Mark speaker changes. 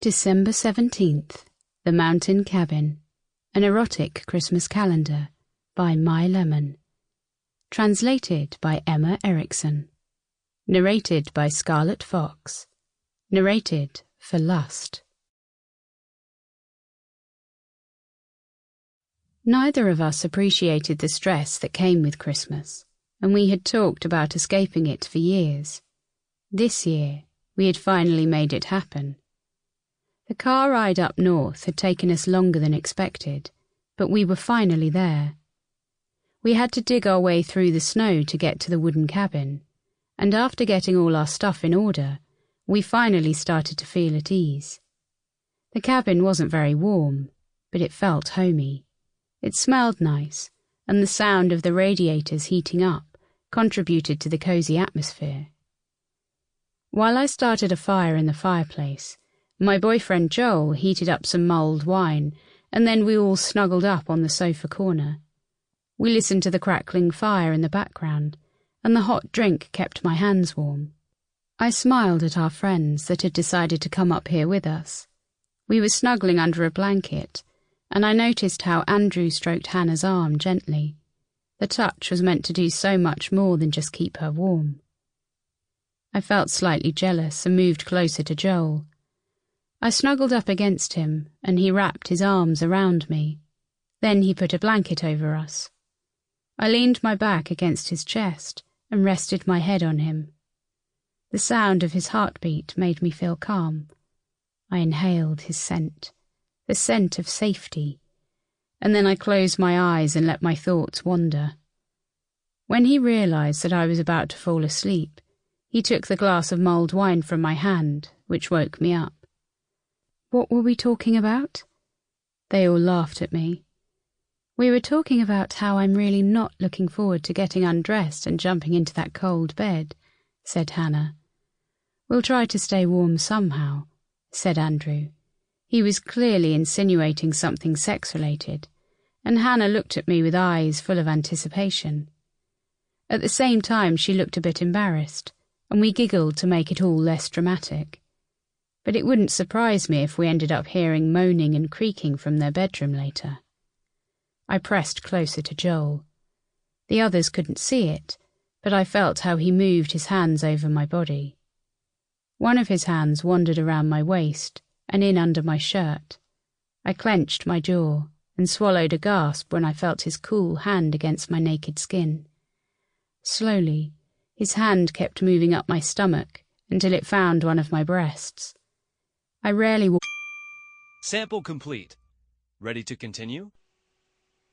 Speaker 1: December 17th, The Mountain Cabin, an erotic Christmas calendar by My Lemon. Translated by Emma Erickson. Narrated by Scarlett Foxx. Narrated for Lust. Neither of us appreciated the stress that came with Christmas, and we had talked about escaping it for years. This year, we had finally made it happen. The car ride up north had taken us longer than expected, but we were finally there. We had to dig our way through the snow to get to the wooden cabin, and after getting all our stuff in order, we finally started to feel at ease. The cabin wasn't very warm, but it felt homey. It smelled nice, and the sound of the radiators heating up contributed to the cozy atmosphere. While I started a fire in the fireplace, my boyfriend Joel heated up some mulled wine, and then we all snuggled up on the sofa corner. We listened to the crackling fire in the background, and the hot drink kept my hands warm. I smiled at our friends that had decided to come up here with us. We were snuggling under a blanket, and I noticed how Andrew stroked Hannah's arm gently. The touch was meant to do so much more than just keep her warm. I felt slightly jealous and moved closer to Joel. I snuggled up against him, and he wrapped his arms around me. Then he put a blanket over us. I leaned my back against his chest and rested my head on him. The sound of his heartbeat made me feel calm. I inhaled his scent, the scent of safety, and then I closed my eyes and let my thoughts wander. When he realized that I was about to fall asleep, he took the glass of mulled wine from my hand, which woke me up. What were we talking about? They all laughed at me. We were talking about how I'm really not looking forward to getting undressed and jumping into that cold bed, said Hannah. We'll try to stay warm somehow, said Andrew. He was clearly insinuating something sex-related, and Hannah looked at me with eyes full of anticipation. At the same time, she looked a bit embarrassed, and we giggled to make it all less dramatic. But it wouldn't surprise me if we ended up hearing moaning and creaking from their bedroom later. I pressed closer to Joel. The others couldn't see it, but I felt how he moved his hands over my body. One of his hands wandered around my waist and in under my shirt. I clenched my jaw and swallowed a gasp when I felt his cool hand against my naked skin. Slowly, his hand kept moving up my stomach until it found one of my breasts. I rarely
Speaker 2: Sample complete. Ready to continue?